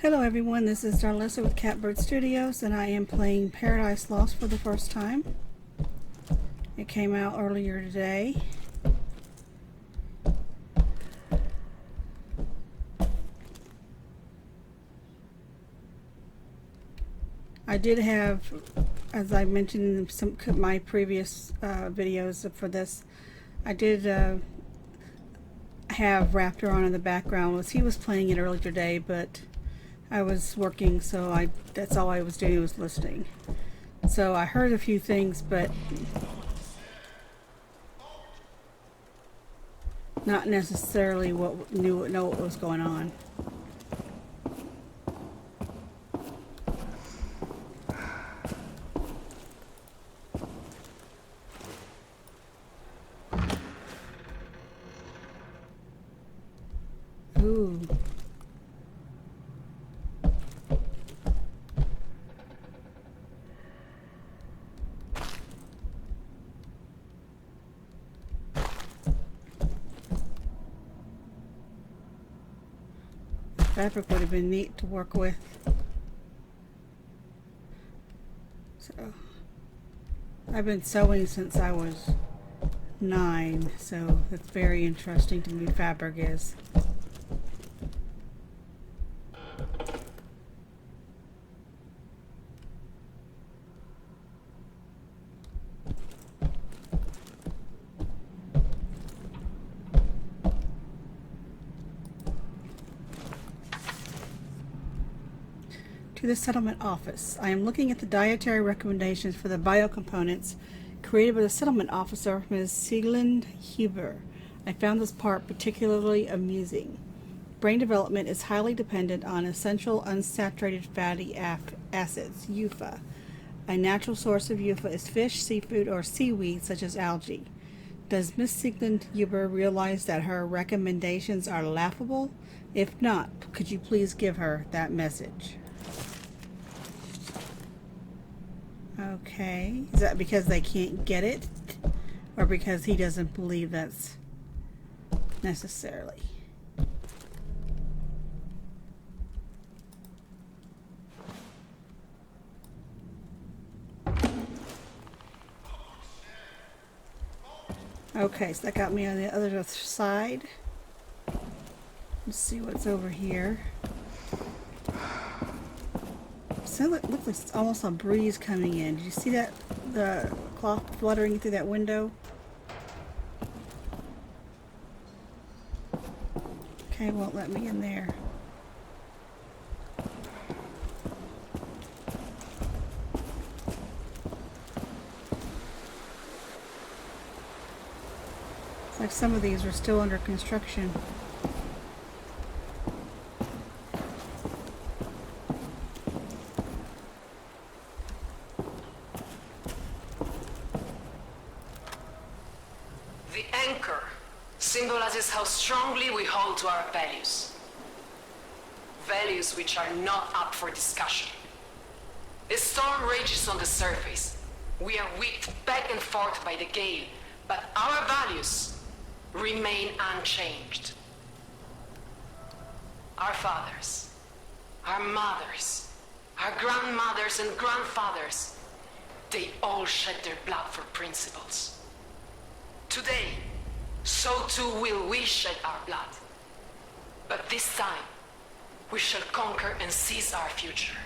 Hello everyone, this is Darlissa with Catbird Studios, and I am playing Paradise Lost for the first time. It came out earlier today. I did have, as I mentioned in some my previous videos for this, I did have Raptor on in the background. He was playing it earlier today, but I was working, so that's all I was doing was listening. So I heard a few things, but not necessarily know what was going on. Ooh. Fabric would have been neat to work with. So I've been sewing since I was 9, so it's very interesting to me. Fabric is. To the settlement office. I am looking at the dietary recommendations for the biocomponents created by the settlement officer, Ms. Sieglinde Huber. I found this part particularly amusing. Brain development is highly dependent on essential unsaturated fatty acids, UFA. A natural source of UFA is fish, seafood, or seaweed such as algae. Does Ms. Sieglinde Huber realize that her recommendations are laughable? If not, could you please give her that message? Okay, is that because they can't get it, or because he doesn't believe that's necessarily? Okay, so that got me on the other side. Let's see what's over here. So it looks like it's almost a breeze coming in. Did you see that? The cloth fluttering through that window? Okay, won't let me in there. It's like some of these are still under construction. Symbolizes how strongly we hold to our values. Values which are not up for discussion. A storm rages on the surface. We are whipped back and forth by the gale, but our values remain unchanged. Our fathers, our mothers, our grandmothers and grandfathers, they all shed their blood for principles. Today, so too will we shed our blood. But this time, we shall conquer and seize our future.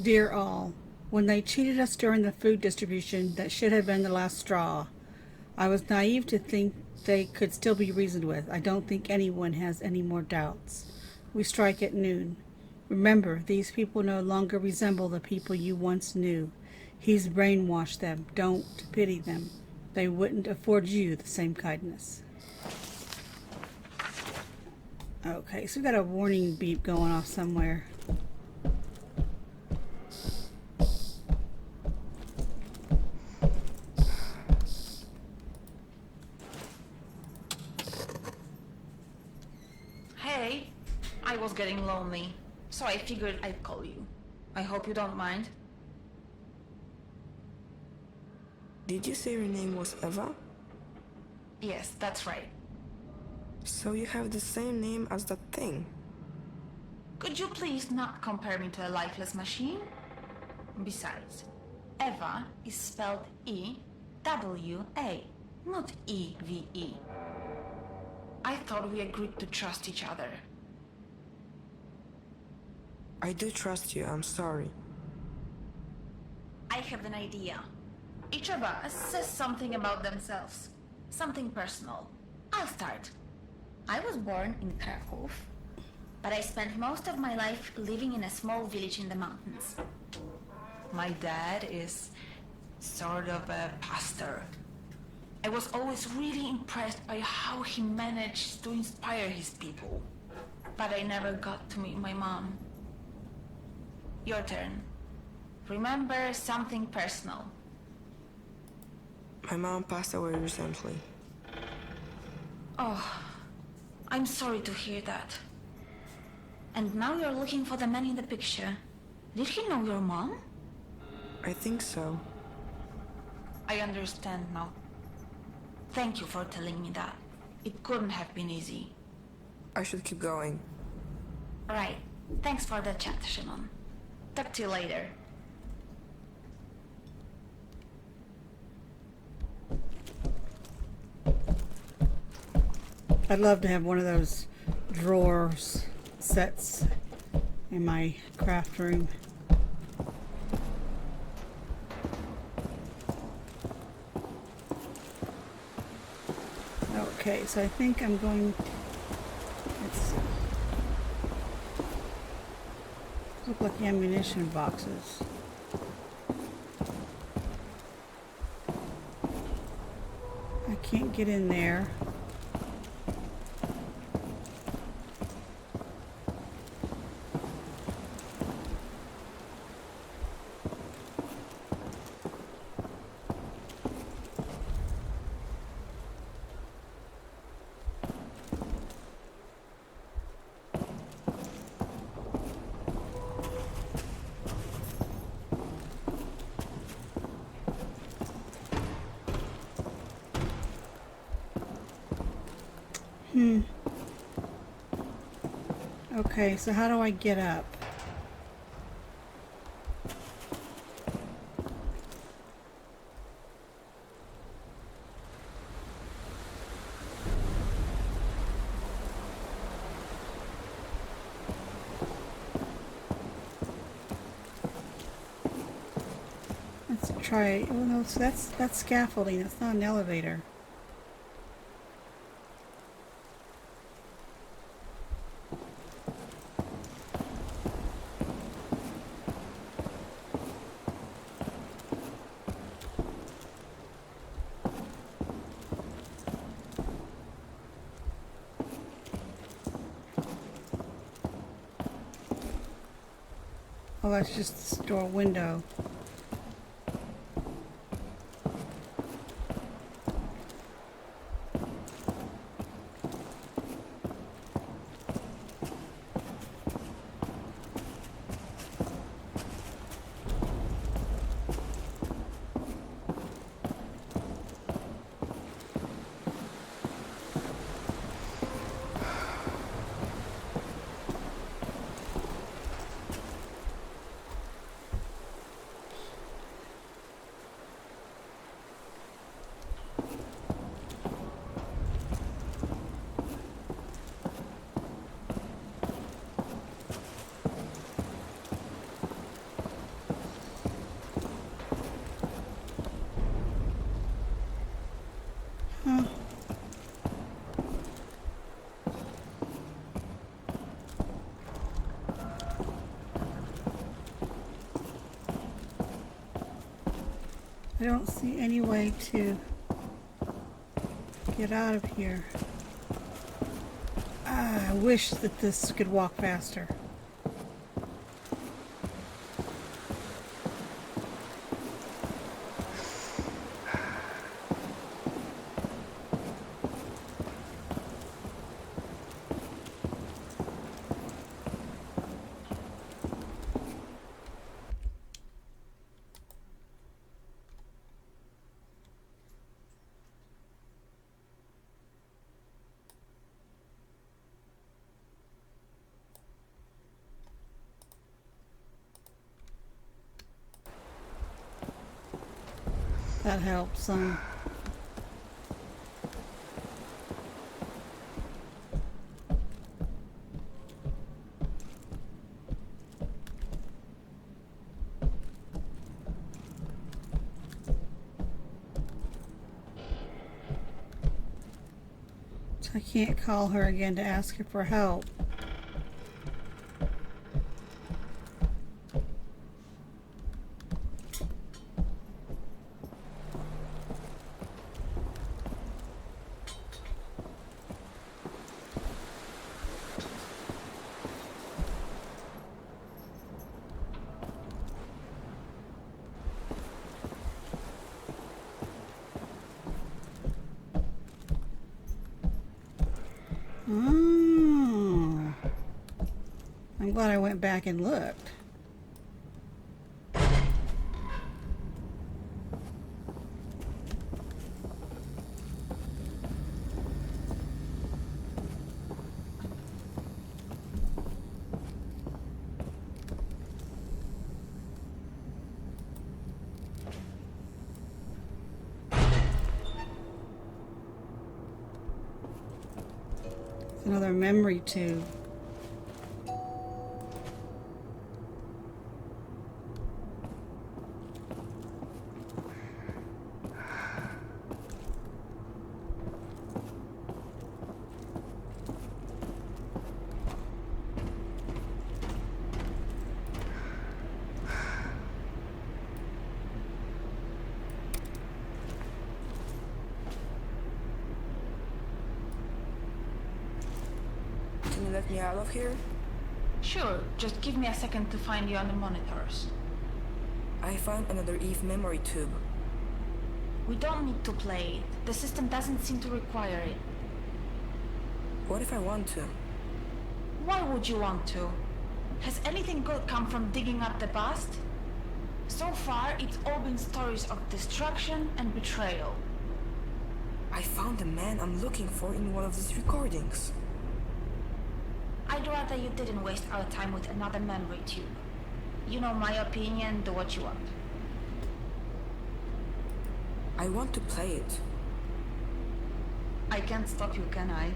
Dear all, when they cheated us during the food distribution, that should have been the last straw. I was naive to think they could still be reasoned with. I don't think anyone has any more doubts. We strike at noon. Remember, these people no longer resemble the people you once knew. He's brainwashed them. Don't pity them. They wouldn't afford you the same kindness. Okay, so we got a warning beep going off somewhere. Hey, I was getting lonely, so I figured I'd call you. I hope you don't mind. Did you say your name was Eva? Yes, that's right. So you have the same name as that thing? Could you please not compare me to a lifeless machine? Besides, Eva is spelled E-W-A, not E-V-E. I thought we agreed to trust each other. I do trust you, I'm sorry. I have an idea. Each of us says something about themselves. Something personal. I'll start. I was born in Krakow, but I spent most of my life living in a small village in the mountains. My dad is sort of a pastor. I was always really impressed by how he managed to inspire his people. But I never got to meet my mom. Your turn. Remember something personal. My mom passed away recently. Oh, I'm sorry to hear that. And now you're looking for the man in the picture. Did he know your mom? I think so. I understand now. Thank you for telling me that. It couldn't have been easy. I should keep going. Right. Thanks for the chat, Szymon. Talk to you later. I'd love to have one of those drawers sets in my craft room. Okay, so I think I'm going, let's see. Look like ammunition boxes. I can't get in there. Okay, so how do I get up? Let's try. Oh no, so that's scaffolding. That's not an elevator. Oh, that's just the store window. don't see any way to get out of here. I wish that this could walk faster. That helps some. So I can't call her again to ask her for help. Oh. I'm glad I went back and looked. Another memory tube. Can you let me out of here? Sure, just give me a second to find you on the monitors. I found another Eve memory tube. We don't need to play it. The system doesn't seem to require it. What if I want to? Why would you want to? Has anything good come from digging up the past? So far, it's all been stories of destruction and betrayal. I found the man I'm looking for in one of these recordings. I'd rather you didn't waste our time with another memory tube. You know my opinion, do what you want. I want to play it. I can't stop you, can I?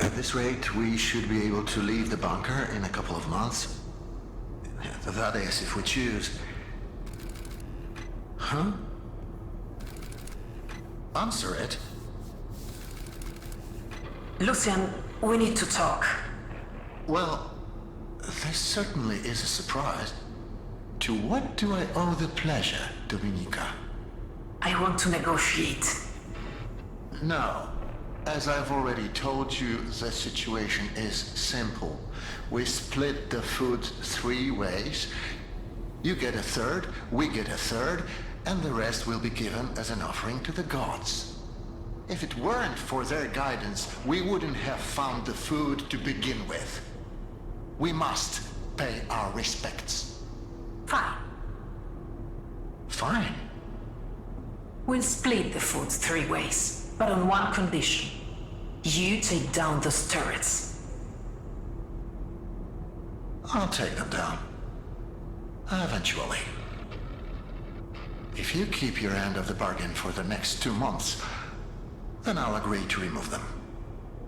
At this rate, we should be able to leave the bunker in a couple of months. That is, if we choose. Huh? Answer it. Lucian, we need to talk. Well, this certainly is a surprise. To what do I owe the pleasure, Dominika? I want to negotiate. No. As I've already told you, the situation is simple. We split the food 3 ways. You get a third, we get a third, and the rest will be given as an offering to the gods. If it weren't for their guidance, we wouldn't have found the food to begin with. We must pay our respects. Fine. Fine. We'll split the food 3 ways, but on one condition. You take down those turrets. I'll take them down. Eventually. If you keep your end of the bargain for the next 2 months, then I'll agree to remove them.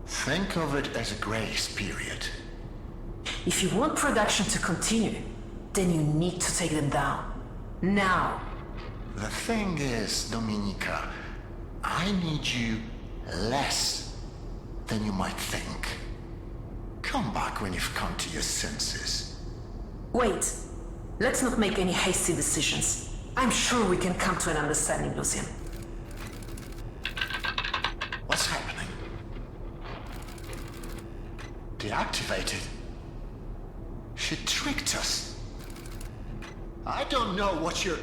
Think of it as a grace period. If you want production to continue, then you need to take them down. Now. The thing is, Dominika, I need you less than you might think. Come back when you've come to your senses. Wait. Let's not make any hasty decisions. I'm sure we can come to an understanding, Lucian. What's happening? Deactivated? She tricked us. I don't know what you're...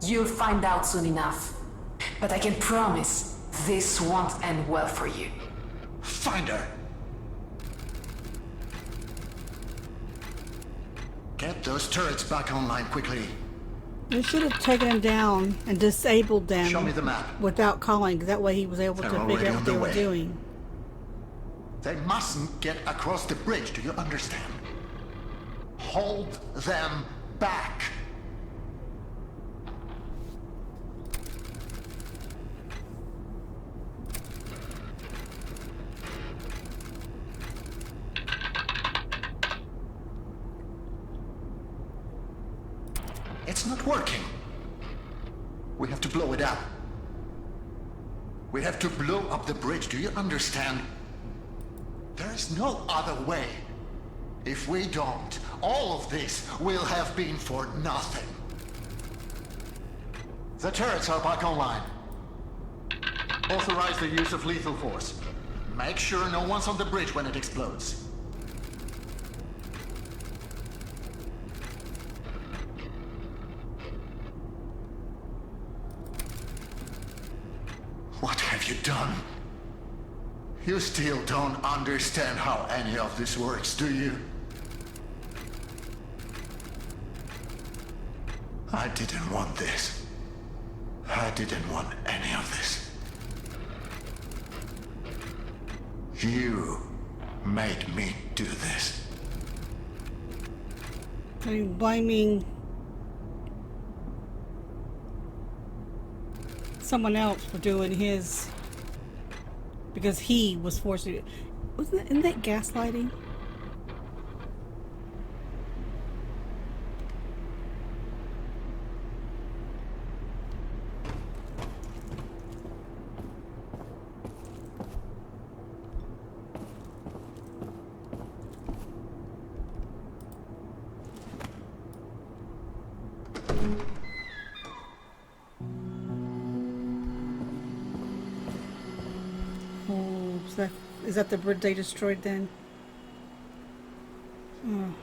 You'll find out soon enough. But I can promise this won't end well for you. Find her. Get those turrets back online quickly. We should have taken them down and disabled them. Show me the map. Without calling. That way he was able They're to already figure out on what they the were way. doing. They mustn't get across the bridge, do you understand? Hold them back. It's not working. We have to blow it up. We have to blow up the bridge, do you understand? There is no other way. If we don't, all of this will have been for nothing. The turrets are back online. Authorize the use of lethal force. Make sure no one's on the bridge when it explodes. What have you done? You still don't understand how any of this works, do you? I didn't want this. I didn't want any of this. You made me do this. Are you blaming someone else for doing his? Because he was forced to. Isn't that gaslighting? Is that the bridge they destroyed then? Oh.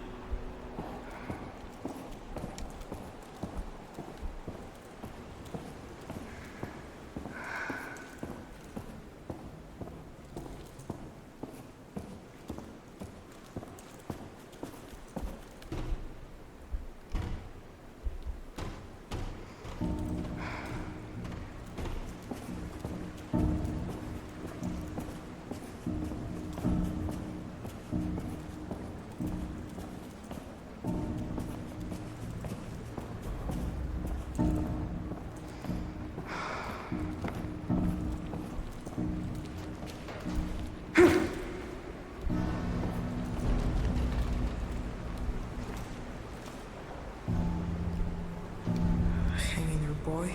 Hang in there, boy.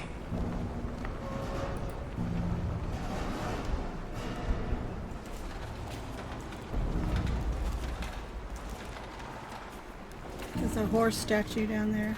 There's a horse statue down there.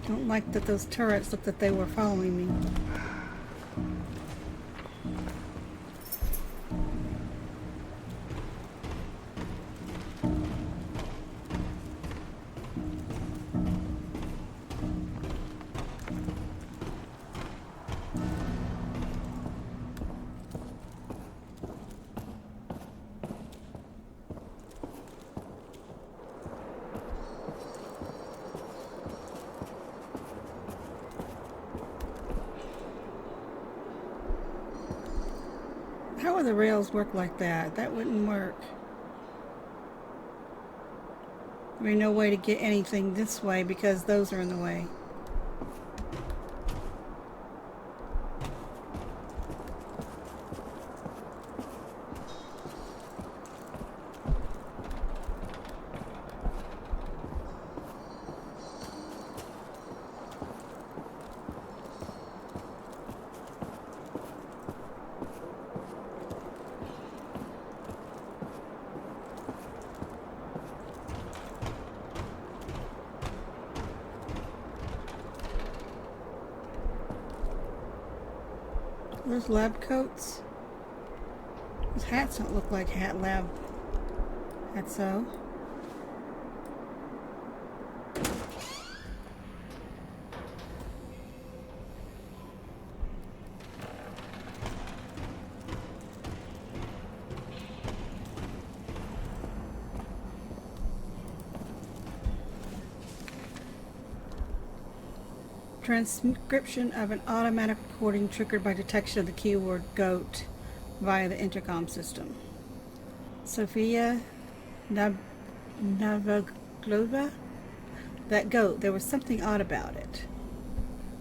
Don't like that those turrets looked that they were following me. would the rails work like that? That wouldn't work. There'd be no way to get anything this way because those are in the way. Those lab coats? Those hats don't look like lab hats, so. Transcription of an automatic recording triggered by detection of the keyword goat via the intercom system. Sofia Navaglova? That goat, there was something odd about it.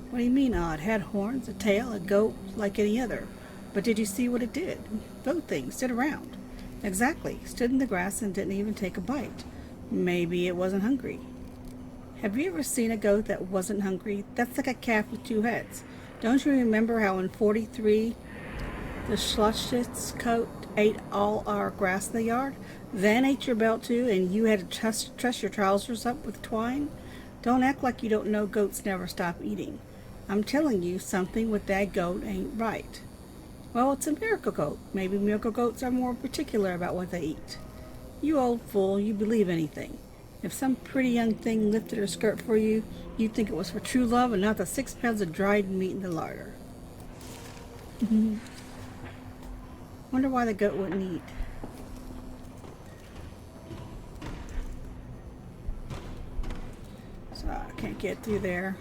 What do you mean odd? Had horns, a tail, a goat like any other. But did you see what it did? Both things stood around. Exactly. Stood in the grass and didn't even take a bite. Maybe it wasn't hungry. Have you ever seen a goat that wasn't hungry? That's like a calf with two heads. Don't you remember how in 43 the Slavic goat ate all our grass in the yard? Then ate your belt too, and you had to truss your trousers up with twine? Don't act like you don't know goats never stop eating. I'm telling you, something with that goat ain't right. Well, it's a miracle goat. Maybe miracle goats are more particular about what they eat. You old fool, you believe anything. If some pretty young thing lifted her skirt for you, you'd think it was for true love and not the 6 pounds of dried meat in the larder. Wonder why the goat wouldn't eat. So I can't get through there.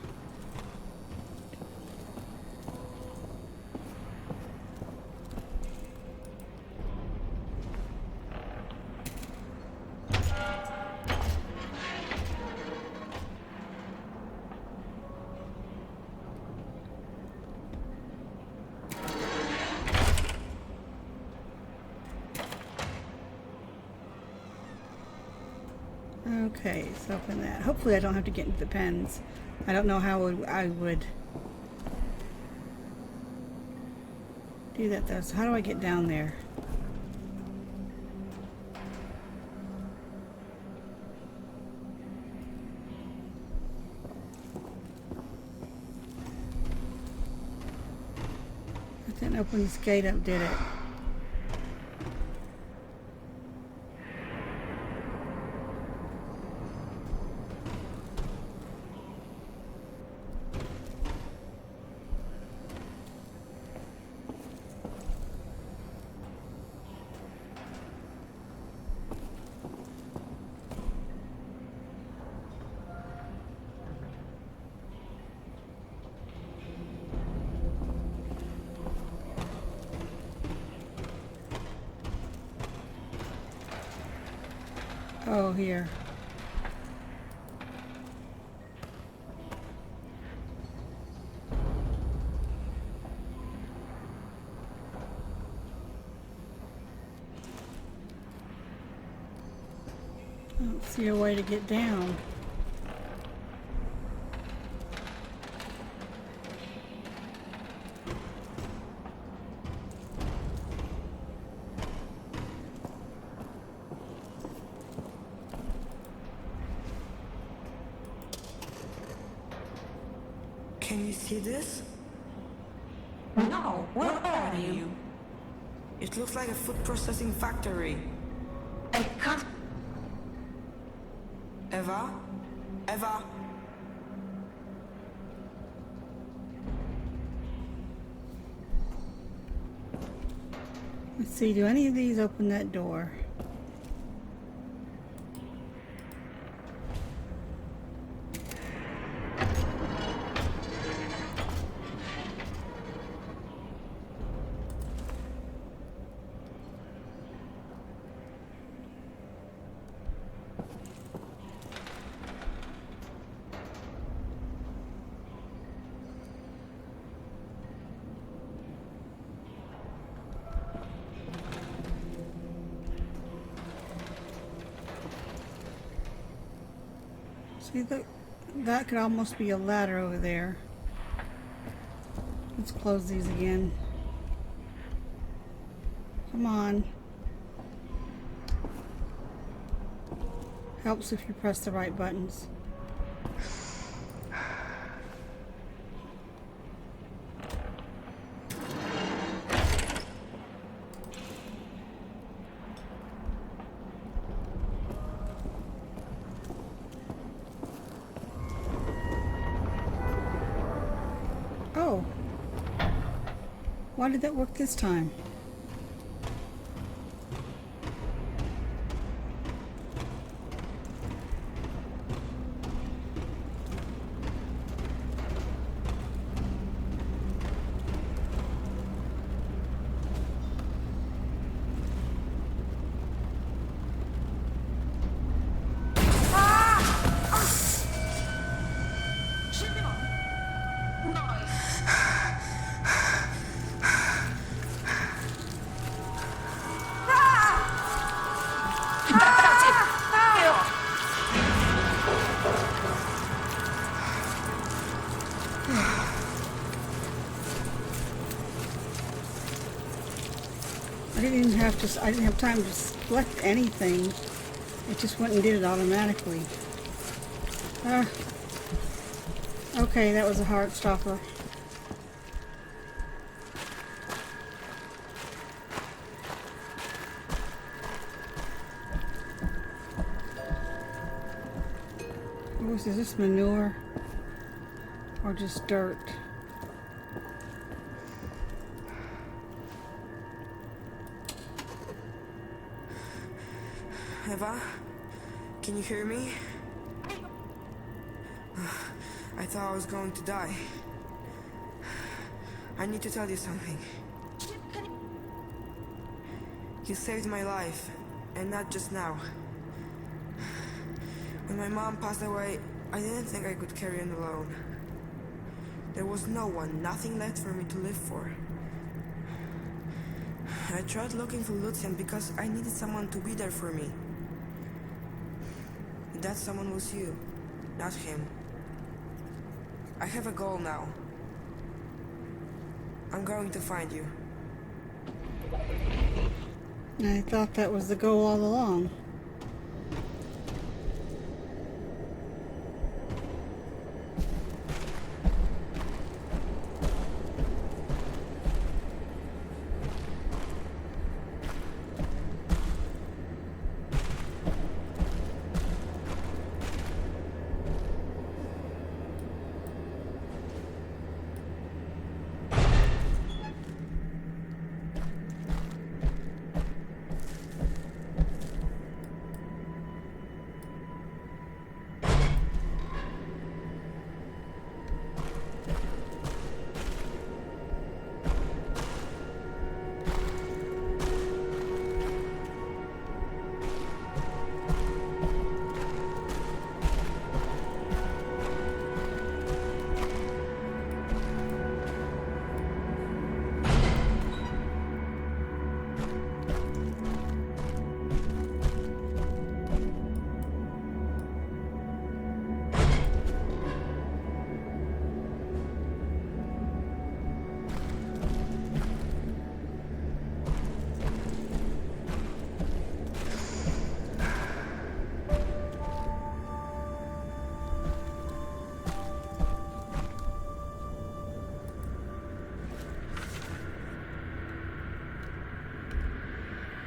Okay, so open that. Hopefully I don't have to get into the pens. I don't know how I would do that though. So how do I get down there? It didn't open this gate up, did it? Oh, here. I don't see a way to get down. Can you see this? No, where are you? It looks like a food processing factory. I can't. Eva? Eva? Let's see, do any of these open that door? See, that could almost be a ladder over there. Let's close these again. Come on. Helps if you press the right buttons. Oh. Why did that work this time? I didn't have time to select anything. It just went and did it automatically. Okay, that was a heart stopper. Is this manure or just dirt? Eva? Can you hear me? I thought I was going to die. I need to tell you something. You saved my life, and not just now. When my mom passed away, I didn't think I could carry on alone. There was no one, nothing left for me to live for. I tried looking for Lucian because I needed someone to be there for me. That someone was you, not him. I have a goal now. I'm going to find you. I thought that was the goal all along.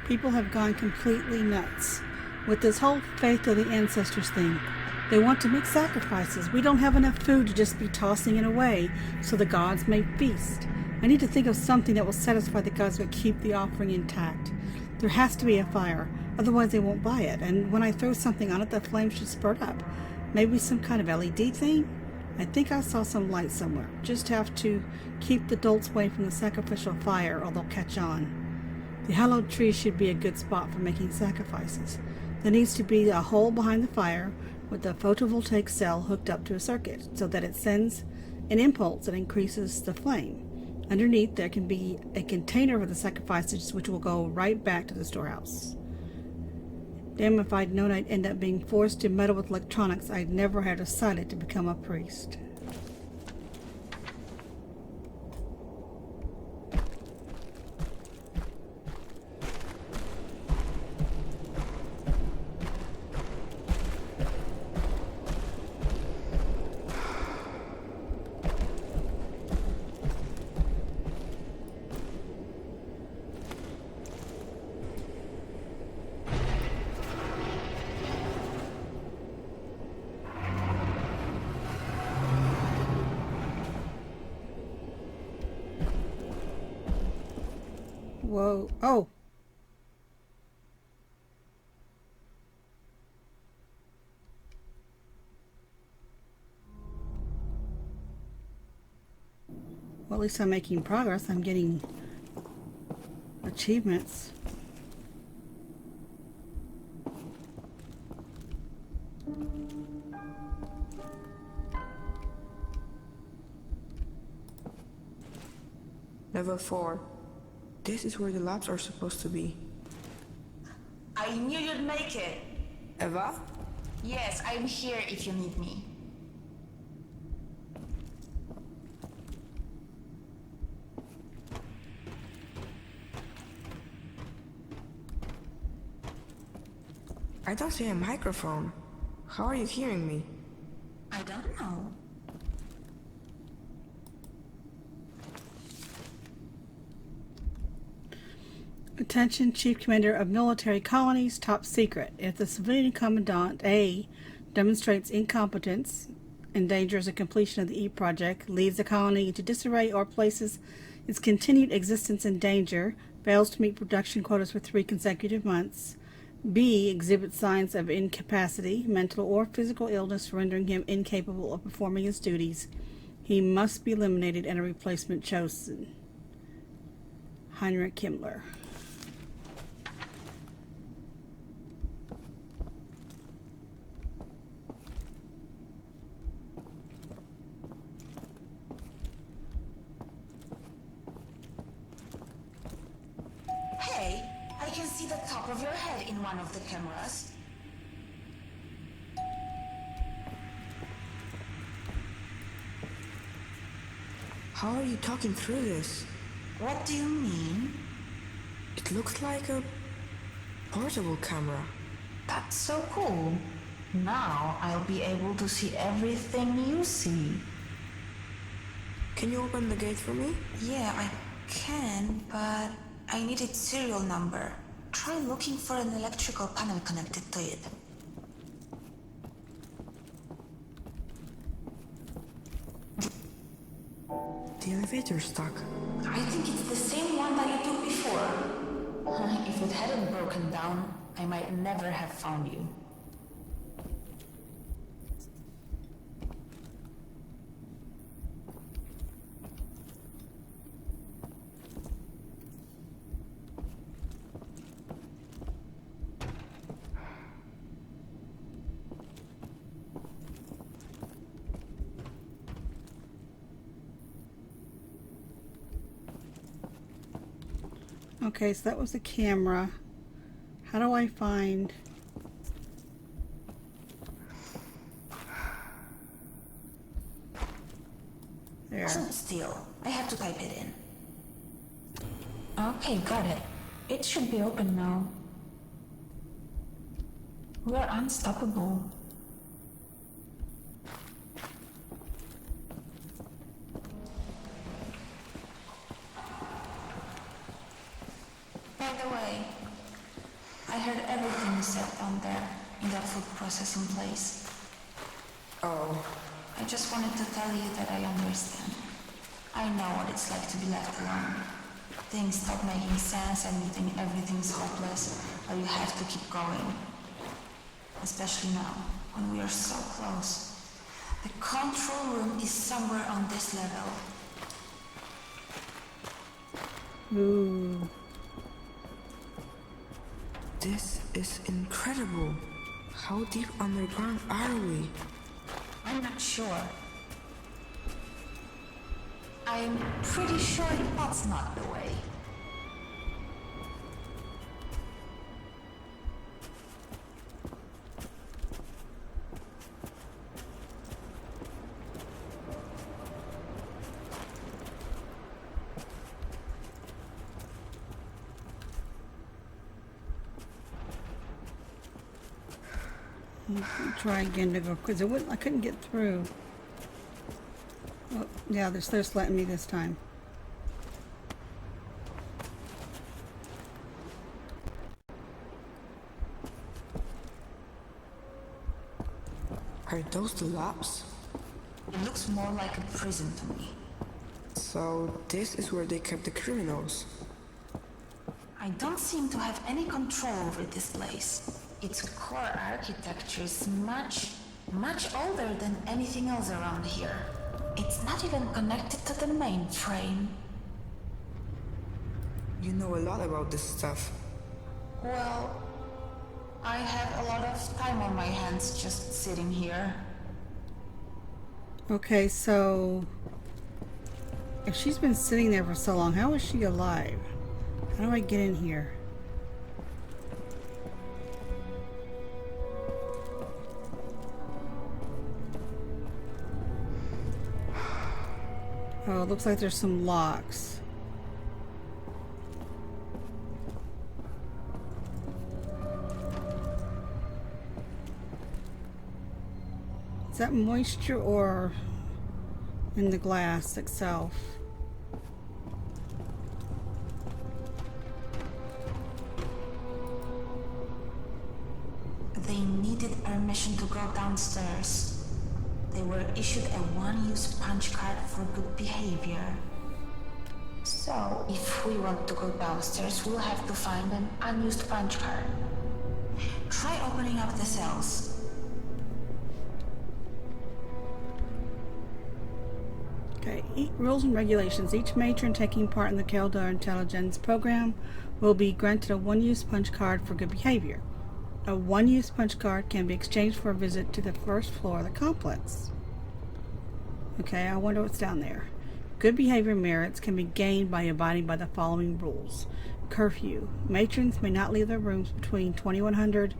People have gone completely nuts with this whole faith of the ancestors thing. They want to make sacrifices. We don't have enough food to just be tossing it away so the gods may feast. I need to think of something that will satisfy the gods but keep the offering intact. There has to be a fire, otherwise they won't buy it. And when I throw something on it, the flame should spurt up. Maybe some kind of LED thing? I think I saw some light somewhere. Just have to keep the dolts away from the sacrificial fire or they'll catch on. The hallowed tree should be a good spot for making sacrifices. There needs to be a hole behind the fire with a photovoltaic cell hooked up to a circuit so that it sends an impulse that increases the flame. Underneath there can be a container for the sacrifices which will go right back to the storehouse. Damn if I'd known I'd end up being forced to meddle with electronics. I'd never have decided to become a priest. Whoa. Oh! Well, at least I'm making progress. I'm getting achievements. Level 4. This is where the labs are supposed to be. I knew you'd make it. Eva? Yes, I'm here if you need me. I don't see a microphone. How are you hearing me? I don't know. Attention, Chief Commander of Military Colonies, top secret. If the civilian commandant A demonstrates incompetence, endangers the completion of the E project, leaves the colony into disarray, or places its continued existence in danger, fails to meet production quotas for 3 consecutive months, B exhibits signs of incapacity, mental or physical illness rendering him incapable of performing his duties, he must be eliminated and a replacement chosen. Heinrich Himmler. Hey, I can see the top of your head in one of the cameras. How are you talking through this? What do you mean? It looks like a portable camera. That's so cool. Now I'll be able to see everything you see. Can you open the gate for me? Yeah, I can, but I need its serial number. Try looking for an electrical panel connected to it. The elevator's stuck. I think it's the same one that you took before. If it hadn't broken down, I might never have found you. Okay, so that was the camera. How do I find... There. Hold still. I have to type it in. Okay, got it. It should be open now. We're unstoppable. By the way, I heard everything you said down there in that food processing place. Oh, I just wanted to tell you that I understand. I know what it's like to be left alone. Things stop making sense and you think everything's hopeless, but you have to keep going. Especially now, when we are so close. The control room is somewhere on this level. Ooh. this is incredible. How deep underground are we? I'm not sure. I'm pretty sure that's not the way. Try again to go, because it wouldn't. I couldn't get through. Oh, yeah, they're letting me this time. Are those the labs? It looks more like a prison to me. So this is where they kept the criminals. I don't seem to have any control over this place. Its core architecture is much older than anything else around here. It's not even connected to the mainframe. You know a lot about this stuff. Well, I have a lot of time on my hands just sitting here. Okay, so if she's been sitting there for so long, how is she alive? How do I get in here? Oh, it looks like there's some locks. Is that moisture or in the glass itself? They needed permission to go downstairs. They were issued a one-use punch card for good behavior. So, if we want to go downstairs, we'll have to find an unused punch card. Try opening up the cells. Okay, rules and regulations. Each matron taking part in the Keldar Intelligence program will be granted a one-use punch card for good behavior. A one-use punch card can be exchanged for a visit to the first floor of the complex. Okay, I wonder what's down there. Good behavior merits can be gained by abiding by the following rules. Curfew. Matrons may not leave their rooms between 2100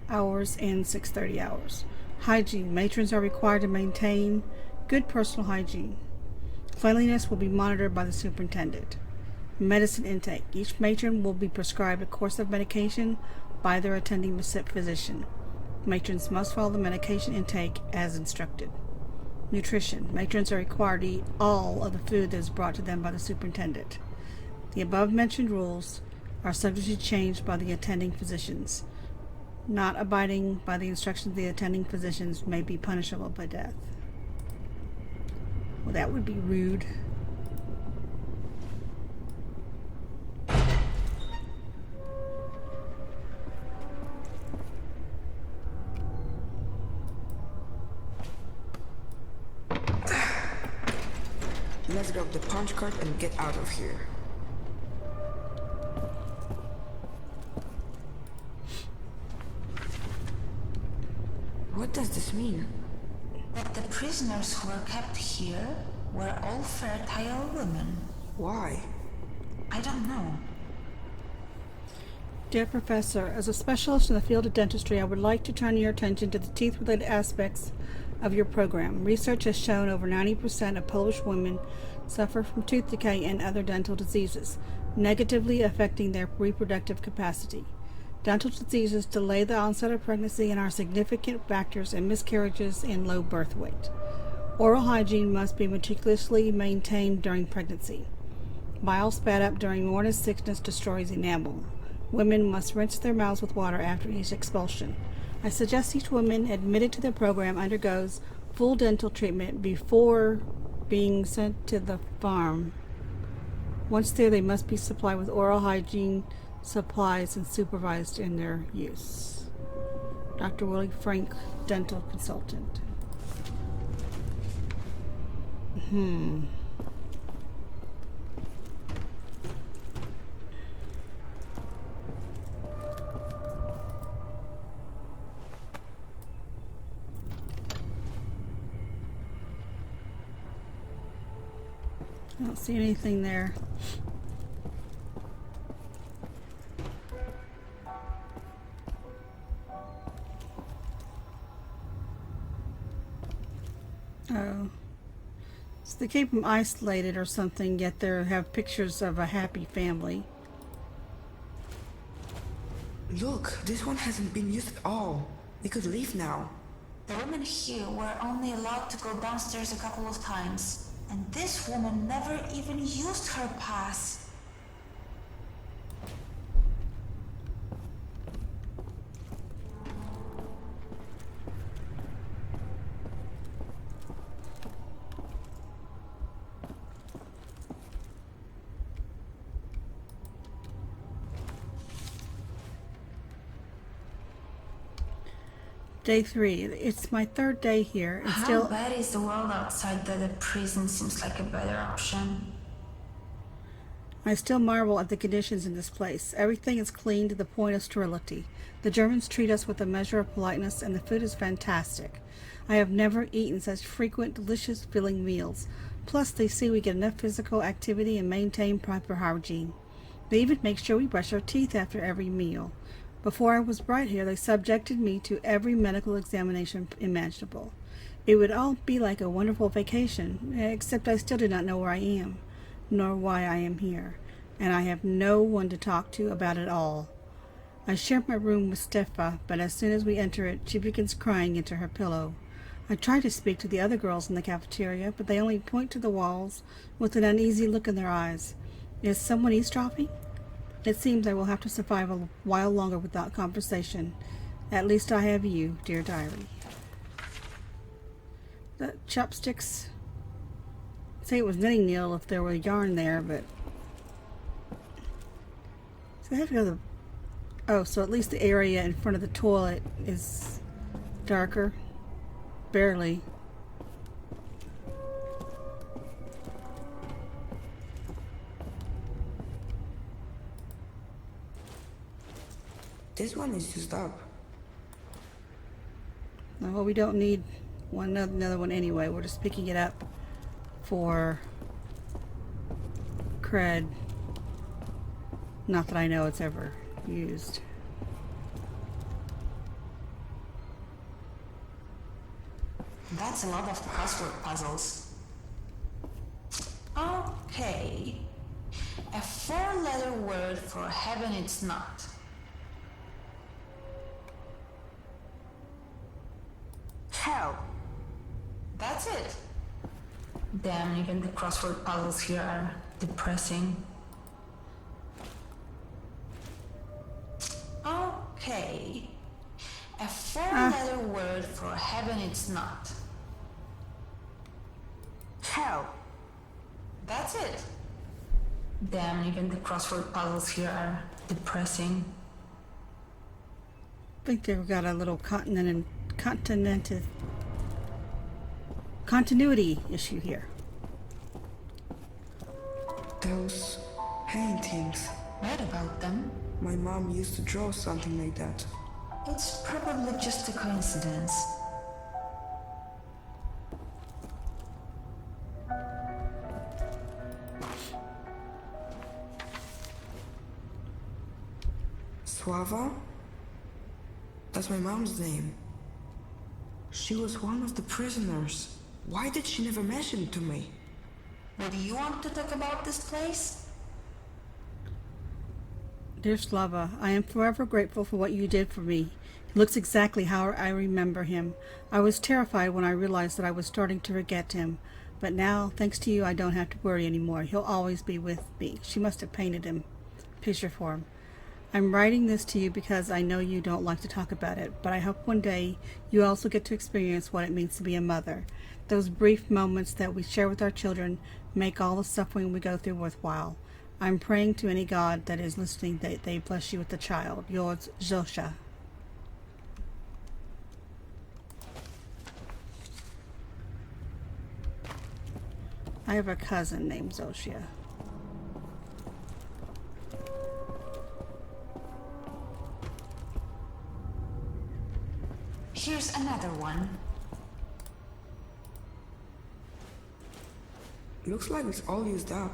hours and 6:30 hours. Hygiene. Matrons are required to maintain good personal hygiene. Cleanliness will be monitored by the superintendent. Medicine intake. Each matron will be prescribed a course of medication by their attending physician. Matrons must follow the medication intake as instructed. Nutrition. Matrons are required to eat all of the food that is brought to them by the superintendent. The above-mentioned rules are subject to change by the attending physicians. Not abiding by the instructions of the attending physicians may be punishable by death. Well, that would be rude. Let's grab the punch card and get out of here. What does this mean? That the prisoners who were kept here were all fertile women. Why? I don't know. Dear Professor, as a specialist in the field of dentistry, I would like to turn your attention to the teeth-related aspects of your program. Research has shown over 90% of Polish women suffer from tooth decay and other dental diseases, negatively affecting their reproductive capacity. Dental diseases delay the onset of pregnancy and are significant factors in miscarriages and low birth weight. Oral hygiene must be meticulously maintained during pregnancy. Bile spat up during morning sickness destroys enamel. Women must rinse their mouths with water after each expulsion. I suggest each woman admitted to the program undergoes full dental treatment before being sent to the farm. Once there, they must be supplied with oral hygiene supplies and supervised in their use. Dr. Willie Frank, dental consultant. I don't see anything there. Oh. So they keep them isolated or something, yet they have pictures of a happy family. Look, this one hasn't been used at all. We could leave now. The women here were only allowed to go downstairs a couple of times, and this woman never even used her pass. Day 3. It's my third day here, and How still... bad is the world outside that a prison seems like a better option? I still marvel at the conditions in this place. Everything is clean to the point of sterility. The Germans treat us with a measure of politeness, and the food is fantastic. I have never eaten such frequent, delicious, filling meals. Plus, they see we get enough physical activity and maintain proper hygiene. They even make sure we brush our teeth after every meal. Before I was brought here, they subjected me to every medical examination imaginable. It would all be like a wonderful vacation, except I still do not know where I am, nor why I am here, and I have no one to talk to about it all. I share my room with Stefa, but as soon as we enter it, she begins crying into her pillow. I try to speak to the other girls in the cafeteria, but they only point to the walls with an uneasy look in their eyes. Is someone eavesdropping? It seems I will have to survive a while longer without conversation. At least I have you, dear diary. The chopsticks... say it was knitting needle if there were yarn there, but... so I have to go to the... oh, so at least the area in front of the toilet is darker. Barely. This one is used up. Well, we don't need another one anyway. We're just picking it up for cred. Not that I know it's ever used. That's a lot of crossword puzzles. Okay. A 4-letter word for heaven it's not. Hell! That's it. Damn, even the crossword puzzles here are depressing. Okay. A 4-letter word for heaven it's not. Hell! That's it. Damn, even the crossword puzzles here are depressing. I think they've got a little continuity issue here. Those paintings. Read about them. My mom used to draw something like that. It's probably just a coincidence. Slava? That's my mom's name. She was one of the prisoners. Why did she never mention it to me? What do you want to talk about this place? Dear Slava, I am forever grateful for what you did for me. He looks exactly how I remember him. I was terrified when I realized that I was starting to forget him. But now, thanks to you, I don't have to worry anymore. He'll always be with me. She must have painted him. Picture for him. I'm writing this to you because I know you don't like to talk about it, but I hope one day you also get to experience what it means to be a mother. Those brief moments that we share with our children make all the suffering we go through worthwhile. I'm praying to any God that is listening that they bless you with a child. Yours, Zosha. I have a cousin named Zosia. Here's another one. Looks like it's all used up.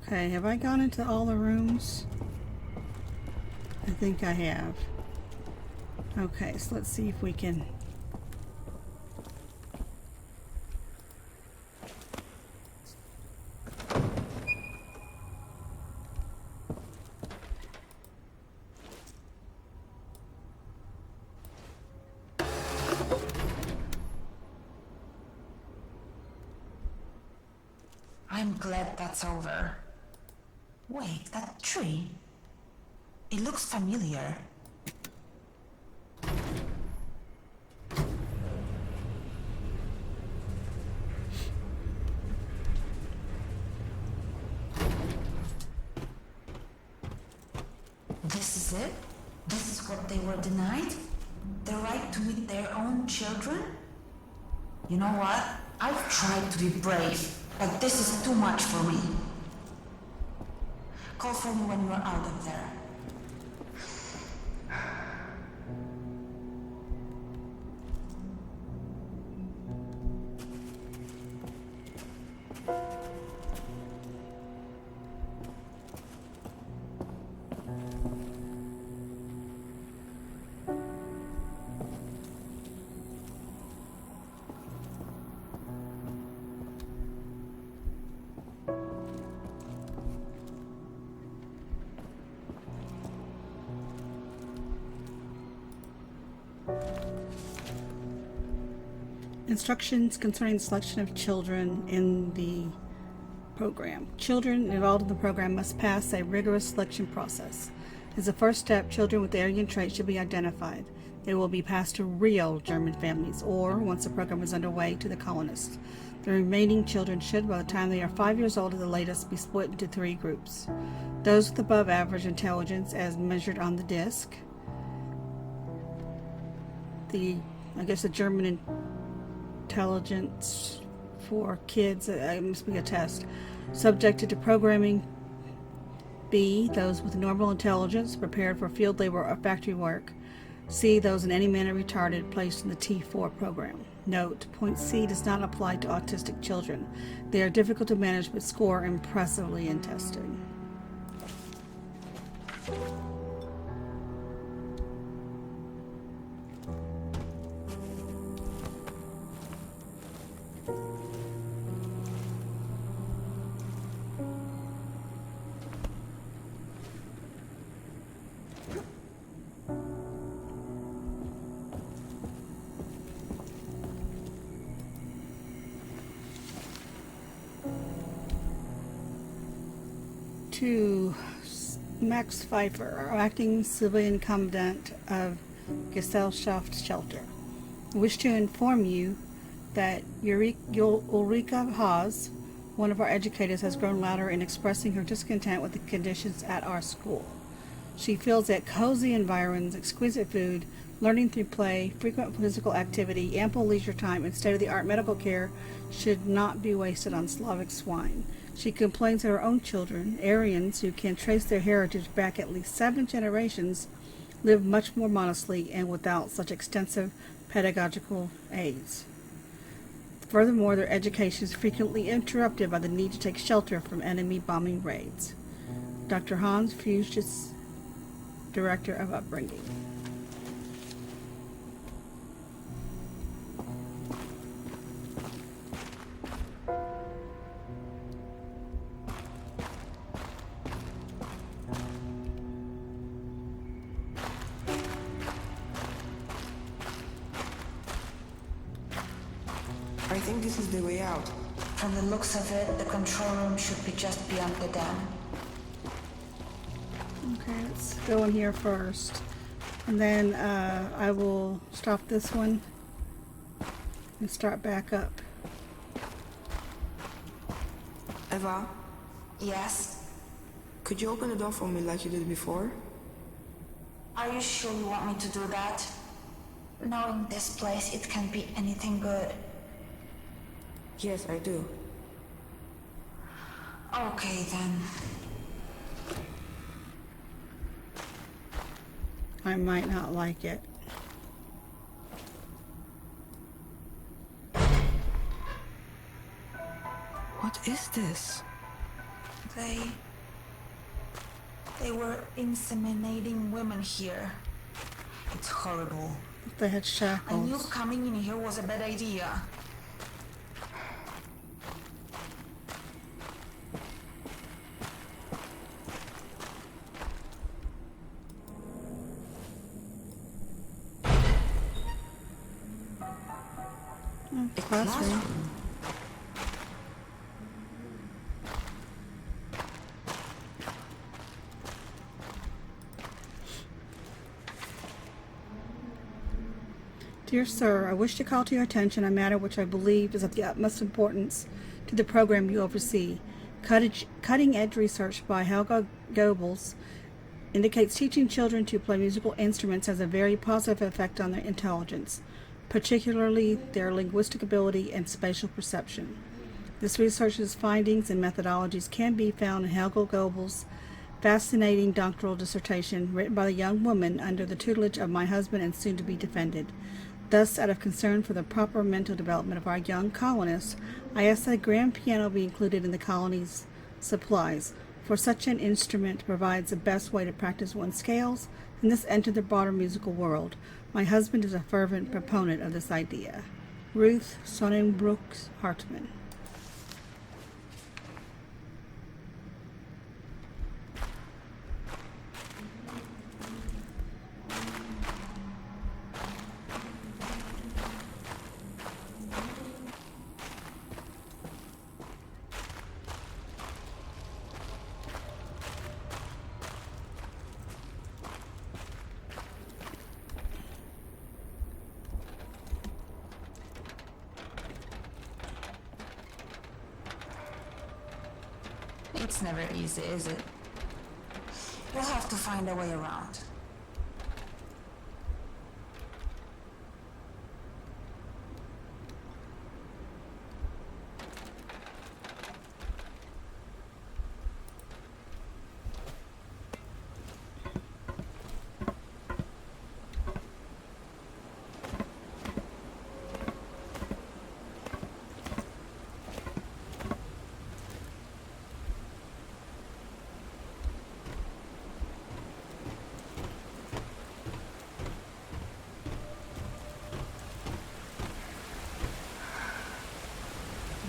Okay, have I gone into all the rooms? I think I have. Okay, so let's see if we can... I'm glad that's over. Wait, that tree? It looks familiar. This is it? This is what they were denied? The right to meet their own children? You know what? I've tried to be brave, but this is too much for me. Call for me when you're out of there. Instructions concerning selection of children in the program. Children involved in the program must pass a rigorous selection process. As a first step, children with alien traits should be identified. They will be passed to real German families, or, once the program is underway, to the colonists. The remaining children should, by the time they are 5 years old at the latest, be split into 3 groups. Those with above average intelligence, as measured on the disc. The German intelligence for kids, it must be a test, subjected to programming. B, those with normal intelligence, prepared for field labor or factory work. C, those in any manner retarded, placed in the T4 program. Note, point C does not apply to autistic children. They are difficult to manage but score impressively in testing. To Max Pfeiffer, acting civilian commandant of Gesellschaft Shelter. I wish to inform you that Ulrika Haas, one of our educators, has grown louder in expressing her discontent with the conditions at our school. She feels that cozy environs, exquisite food, learning through play, frequent physical activity, ample leisure time, and state-of-the-art medical care should not be wasted on Slavic swine. She complains that her own children, Aryans who can trace their heritage back at least 7 generations, live much more modestly and without such extensive pedagogical aids. Furthermore, their education is frequently interrupted by the need to take shelter from enemy bombing raids. Dr. Hans Fuged is Director of Upbringing. I think this is the way out. From the looks of it, the control room should be just beyond the dam. Okay, let's go in here first. And then I will stop this one and start back up. Eva, Yes? could you open the door for me like you did before? Are you sure you want me to do that? Knowing this place, it can't be anything good. Yes, I do. Okay, then. I might not like it. What is this? They were inseminating women here. It's horrible. They had I knew shackles. coming in here was a bad idea. Classroom. Dear Sir, I wish to call to your attention a matter which I believe is of the utmost importance to the program you oversee. Cutting-edge research by Helga Goebbels indicates teaching children to play musical instruments has a very positive effect on their intelligence, particularly their linguistic ability and spatial perception. This research's findings and methodologies can be found in Helga Goebbels' fascinating doctoral dissertation written by the young woman under the tutelage of my husband and soon to be defended. Thus, out of concern for the proper mental development of our young colonists, I ask that a grand piano be included in the colony's supplies, for such an instrument provides the best way to practice one's scales and thus enter the broader musical world. My husband is a fervent proponent of this idea. Ruth Sonnenbrooks Hartman. It's never easy, is it? We'll have to find a way around.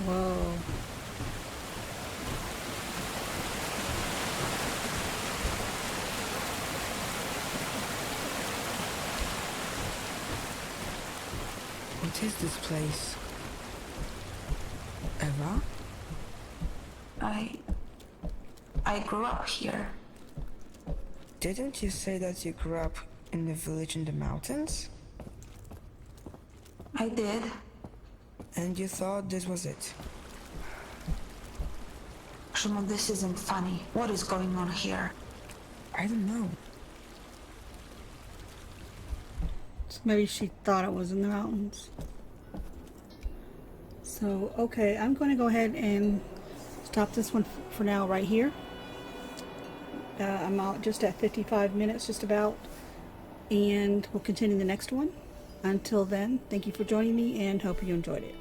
Whoa. What is this place? Eva? I grew up here. Didn't you say that you grew up in the village in the mountains? I did. And you thought this was it? Szymon, this isn't funny. What is going on here? I don't know. So maybe she thought it was in the mountains. So, okay, I'm going to go ahead and stop this one for now right here. I'm out just at 55 minutes, just about. And we'll continue the next one. Until then, thank you for joining me and hope you enjoyed it.